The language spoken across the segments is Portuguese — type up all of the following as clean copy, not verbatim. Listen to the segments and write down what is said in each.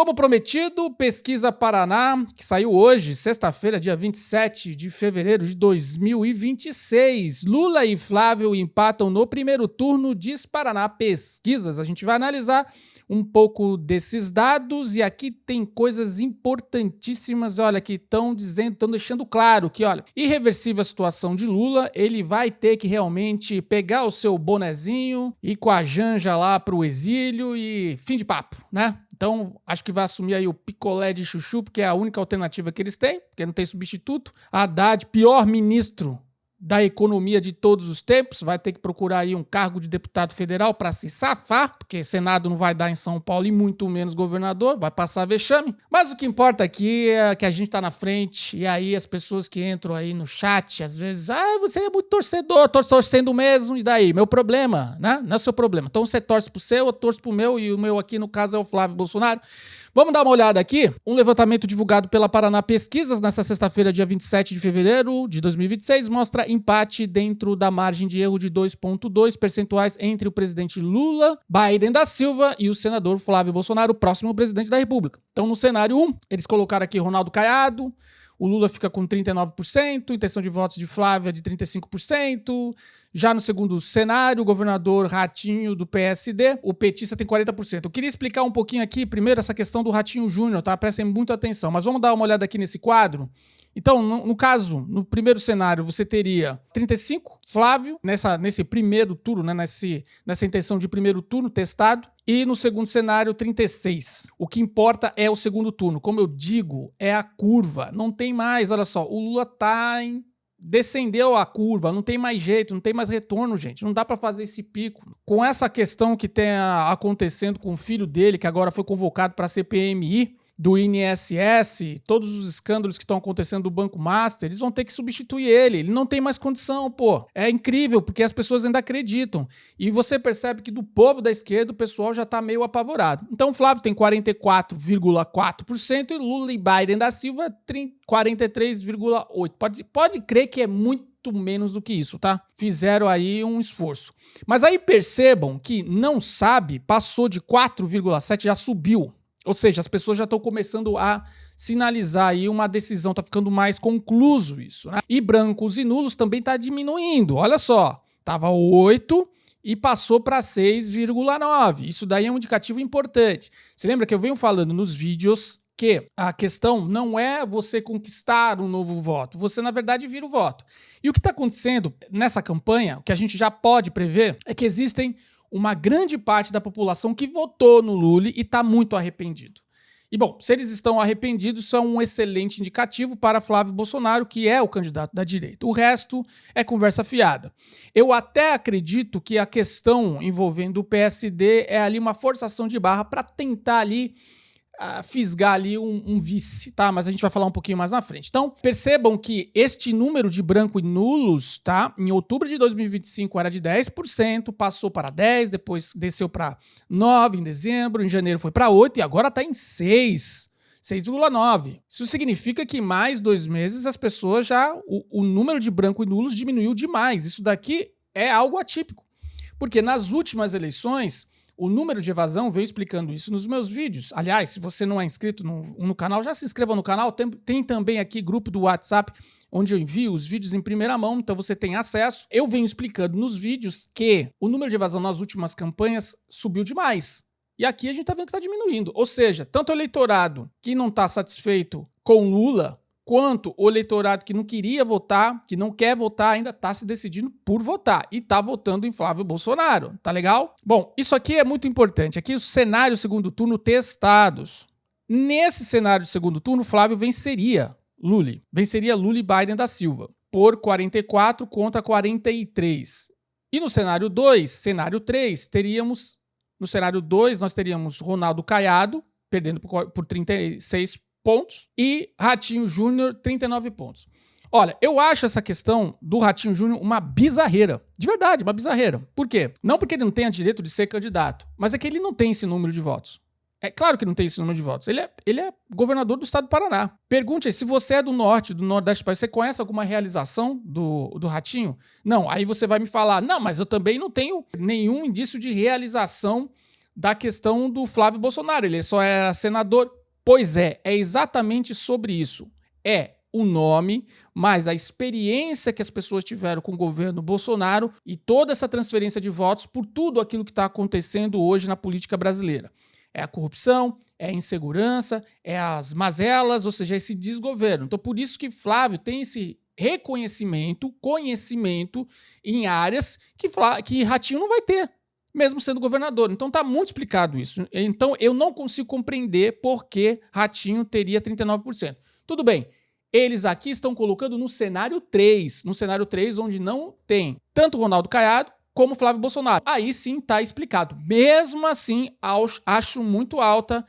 Como prometido, Pesquisa Paraná, que saiu hoje, sexta-feira, dia 27 de fevereiro de 2026. Lula e Flávio empatam no primeiro turno, diz Paraná Pesquisas. A gente vai analisar um pouco desses dados e aqui tem coisas importantíssimas, olha, que estão deixando claro que, olha, irreversível a situação de Lula, ele vai ter que realmente pegar o seu bonezinho, ir com a Janja lá pro exílio e fim de papo, né? Então, acho que vai assumir aí o picolé de chuchu, porque é a única alternativa que eles têm, porque não tem substituto. Haddad, pior ministro da economia de todos os tempos, vai ter que procurar aí um cargo de deputado federal para se safar, porque Senado não vai dar em São Paulo e muito menos governador, vai passar vexame. Mas o que importa aqui é que a gente tá na frente e aí as pessoas que entram aí no chat, às vezes, você é muito torcedor, tô torcendo mesmo, e daí? Meu problema, né? Não é seu problema. Então você torce pro seu, eu torço pro meu, e o meu aqui no caso é o Flávio Bolsonaro. Vamos dar uma olhada aqui. Um levantamento divulgado pela Paraná Pesquisas nesta sexta-feira, dia 27 de fevereiro de 2026, mostra empate dentro da margem de erro de 2,2 percentuais entre o presidente Lula, Biden da Silva e o senador Flávio Bolsonaro, próximo presidente da República. Então, no cenário 1, eles colocaram aqui Ronaldo Caiado, o Lula fica com 39%, intenção de votos de Flávia de 35%. Já no segundo cenário, o governador Ratinho do PSD, o petista tem 40%. Eu queria explicar um pouquinho aqui, primeiro, essa questão do Ratinho Júnior, tá? Prestem muita atenção, mas vamos dar uma olhada aqui nesse quadro. Então, no caso, no primeiro cenário, você teria 35, Flávio, nesse primeiro turno, né, nessa intenção de primeiro turno testado, e no segundo cenário, 36. O que importa é o segundo turno. Como eu digo, é a curva. Não tem mais, olha só, o Lula descendeu a curva, não tem mais jeito, não tem mais retorno, gente. Não dá pra fazer esse pico. Com essa questão que tem acontecendo com o filho dele, que agora foi convocado para a CPMI, do INSS, todos os escândalos que estão acontecendo do Banco Master, eles vão ter que substituir ele não tem mais condição, pô. É incrível, porque as pessoas ainda acreditam. E você percebe que do povo da esquerda o pessoal já tá meio apavorado. Então o Flávio tem 44,4% e Lula e Biden da Silva 43,8%. Pode crer que é muito menos do que isso, tá? Fizeram aí um esforço. Mas aí percebam que não sabe, passou de 4,7%, já subiu. Ou seja, as pessoas já estão começando a sinalizar aí uma decisão, tá ficando mais concluso isso, né? E brancos e nulos também tá diminuindo, olha só, tava 8 e passou para 6,9. Isso daí é um indicativo importante. Você lembra que eu venho falando nos vídeos que a questão não é você conquistar um novo voto, você na verdade vira o voto. E o que está acontecendo nessa campanha, o que a gente já pode prever, é que existem uma grande parte da população que votou no Lula e está muito arrependido. E bom, se eles estão arrependidos, isso é um excelente indicativo para Flávio Bolsonaro, que é o candidato da direita. O resto é conversa fiada. Eu até acredito que a questão envolvendo o PSD é ali uma forçação de barra para tentar ali fisgar ali um vice, tá? Mas a gente vai falar um pouquinho mais na frente. Então, percebam que este número de branco e nulos, tá? Em outubro de 2025 era de 10%, passou para 10%, depois desceu para 9% em dezembro, em janeiro foi para 8% e agora está em 6,9%. Isso significa que mais 2 meses as pessoas o número de branco e nulos diminuiu demais. Isso daqui é algo atípico. Porque nas últimas eleições, o número de evasão, veio explicando isso nos meus vídeos. Aliás, se você não é inscrito no canal, já se inscreva no canal. Tem também aqui grupo do WhatsApp, onde eu envio os vídeos em primeira mão, então você tem acesso. Eu venho explicando nos vídeos que o número de evasão nas últimas campanhas subiu demais. E aqui a gente tá vendo que tá diminuindo. Ou seja, tanto o eleitorado que não tá satisfeito com Lula, quanto o eleitorado que não queria votar, que não quer votar, ainda está se decidindo por votar e está votando em Flávio Bolsonaro. Tá legal? Bom, isso aqui é muito importante. Aqui os cenários segundo turno testados. Nesse cenário de segundo turno, Flávio venceria Lula. Venceria Lula e Biden da Silva por 44 contra 43. E no cenário 2, cenário 3, teríamos... No cenário 2, nós teríamos Ronaldo Caiado, perdendo por 36 pontos, e Ratinho Júnior, 39 pontos. Olha, eu acho essa questão do Ratinho Júnior uma bizarreira. De verdade, uma bizarreira. Por quê? Não porque ele não tenha direito de ser candidato, mas é que ele não tem esse número de votos. É claro que não tem esse número de votos. Ele é governador do estado do Paraná. Pergunte aí, se você é do norte, do nordeste do país, você conhece alguma realização do Ratinho? Não, aí você vai me falar, não, mas eu também não tenho nenhum indício de realização da questão do Flávio Bolsonaro. Ele só é senador. Pois é exatamente sobre isso. É o nome, mas a experiência que as pessoas tiveram com o governo Bolsonaro e toda essa transferência de votos por tudo aquilo que está acontecendo hoje na política brasileira. É a corrupção, é a insegurança, é as mazelas, ou seja, esse desgoverno. Então, por isso que Flávio tem esse reconhecimento, conhecimento em áreas que Ratinho não vai ter, mesmo sendo governador. Então tá muito explicado isso. Então eu não consigo compreender por que Ratinho teria 39%. Tudo bem, eles aqui estão colocando no cenário 3, onde não tem tanto Ronaldo Caiado como Flávio Bolsonaro. Aí sim tá explicado. Mesmo assim, acho muito alta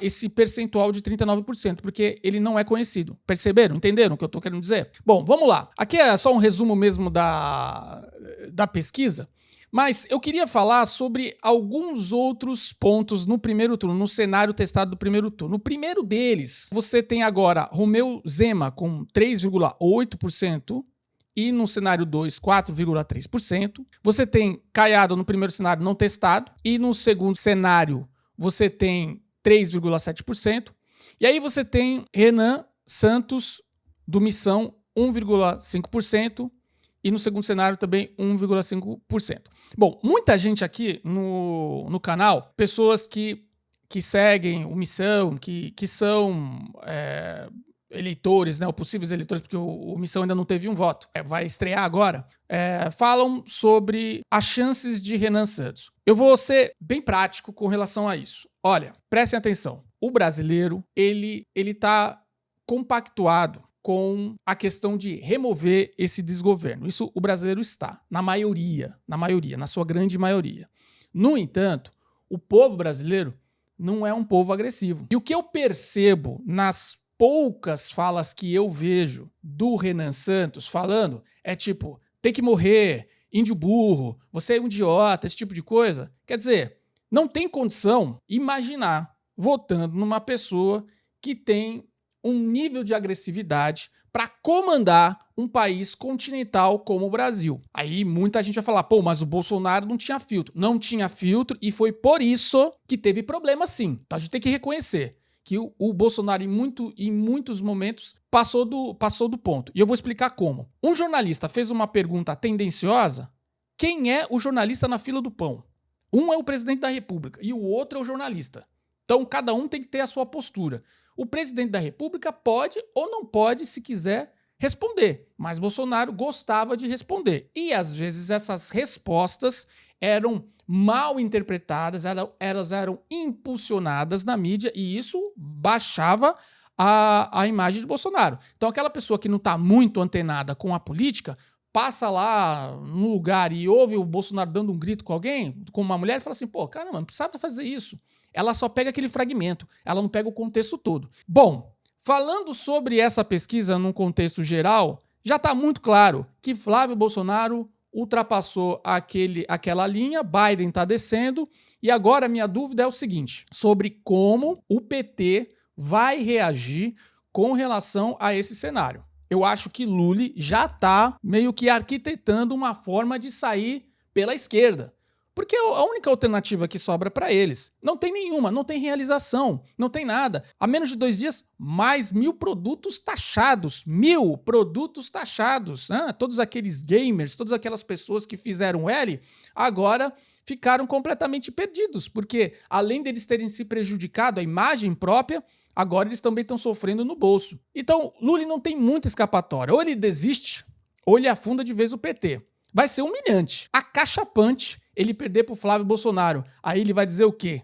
esse percentual de 39%, porque ele não é conhecido. Perceberam? Entenderam o que eu tô querendo dizer? Bom, vamos lá. Aqui é só um resumo mesmo da pesquisa, mas eu queria falar sobre alguns outros pontos no primeiro turno, no cenário testado do primeiro turno. No primeiro deles, você tem agora Romeu Zema com 3,8%, e no cenário 2, 4,3%. Você tem Caiado no primeiro cenário não testado, e no segundo cenário você tem 3,7%. E aí você tem Renan Santos do Missão, 1,5%. E no segundo cenário também 1,5%. Bom, muita gente aqui no canal, pessoas que seguem o Missão, que são eleitores, né, ou possíveis eleitores, porque o Missão ainda não teve um voto, vai estrear agora, falam sobre as chances de Renan Santos. Eu vou ser bem prático com relação a isso. Olha, prestem atenção. O brasileiro, ele tá compactuado com a questão de remover esse desgoverno. Isso o brasileiro está, na sua grande maioria. No entanto, o povo brasileiro não é um povo agressivo. E o que eu percebo nas poucas falas que eu vejo do Renan Santos falando é tipo, tem que morrer, índio burro, você é um idiota, esse tipo de coisa. Quer dizer, não tem condição imaginar votando numa pessoa que tem um nível de agressividade para comandar um país continental como o Brasil. Aí muita gente vai falar, pô, mas o Bolsonaro não tinha filtro. Não tinha filtro e foi por isso que teve problema sim. Então a gente tem que reconhecer que o Bolsonaro em muitos momentos passou do ponto. E eu vou explicar como. Um jornalista fez uma pergunta tendenciosa. Quem é o jornalista na fila do pão? Um é o presidente da República e o outro é o jornalista. Então cada um tem que ter a sua postura. O presidente da República pode ou não pode, se quiser, responder. Mas Bolsonaro gostava de responder. E, às vezes, essas respostas eram mal interpretadas, elas eram impulsionadas na mídia e isso baixava a imagem de Bolsonaro. Então, aquela pessoa que não está muito antenada com a política, passa lá no lugar e ouve o Bolsonaro dando um grito com alguém, com uma mulher, e fala assim, pô, caramba, não precisava fazer isso. Ela só pega aquele fragmento, ela não pega o contexto todo. Bom, falando sobre essa pesquisa num contexto geral, já está muito claro que Flávio Bolsonaro ultrapassou aquela linha, Biden está descendo, e agora a minha dúvida é o seguinte, sobre como o PT vai reagir com relação a esse cenário. Eu acho que Lula já está meio que arquitetando uma forma de sair pela esquerda. Porque a única alternativa que sobra para eles não tem nenhuma, não tem realização, não tem nada. Há menos de 2 dias, mais 1.000 produtos taxados. 1.000 produtos taxados. Né? Todos aqueles gamers, todas aquelas pessoas que fizeram L, agora ficaram completamente perdidos. Porque além deles terem se prejudicado a imagem própria, agora eles também estão sofrendo no bolso. Então, Lula não tem muita escapatória. Ou ele desiste, ou ele afunda de vez o PT. Vai ser humilhante, acachapante ele perder pro Flávio Bolsonaro. Aí ele vai dizer o quê?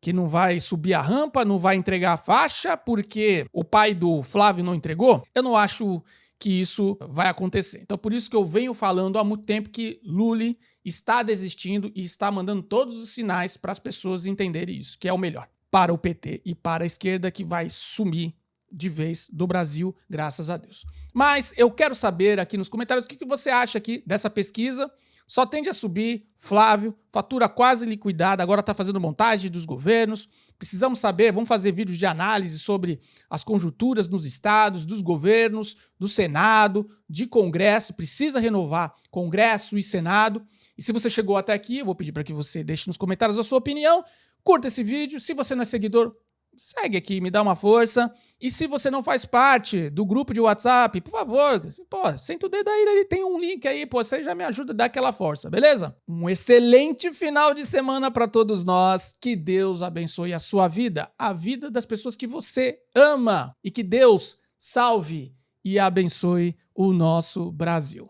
Que não vai subir a rampa, não vai entregar a faixa porque o pai do Flávio não entregou? Eu não acho que isso vai acontecer. Então por isso que eu venho falando há muito tempo que Lula está desistindo e está mandando todos os sinais para as pessoas entenderem isso, que é o melhor para o PT e para a esquerda que vai sumir de vez do Brasil, graças a Deus. Mas eu quero saber aqui nos comentários o que você acha aqui dessa pesquisa. Só tende a subir, Flávio, fatura quase liquidada, agora está fazendo montagem dos governos. Precisamos saber, vamos fazer vídeos de análise sobre as conjunturas nos estados, dos governos, do Senado, de Congresso. Precisa renovar Congresso e Senado. E se você chegou até aqui, eu vou pedir para que você deixe nos comentários a sua opinião, curta esse vídeo, se você não é seguidor, segue aqui, me dá uma força. E se você não faz parte do grupo de WhatsApp, por favor, pô, senta o dedo aí, ele tem um link aí, pô, você já me ajuda a dar aquela força, beleza? Um excelente final de semana para todos nós. Que Deus abençoe a sua vida, a vida das pessoas que você ama. E que Deus salve e abençoe o nosso Brasil.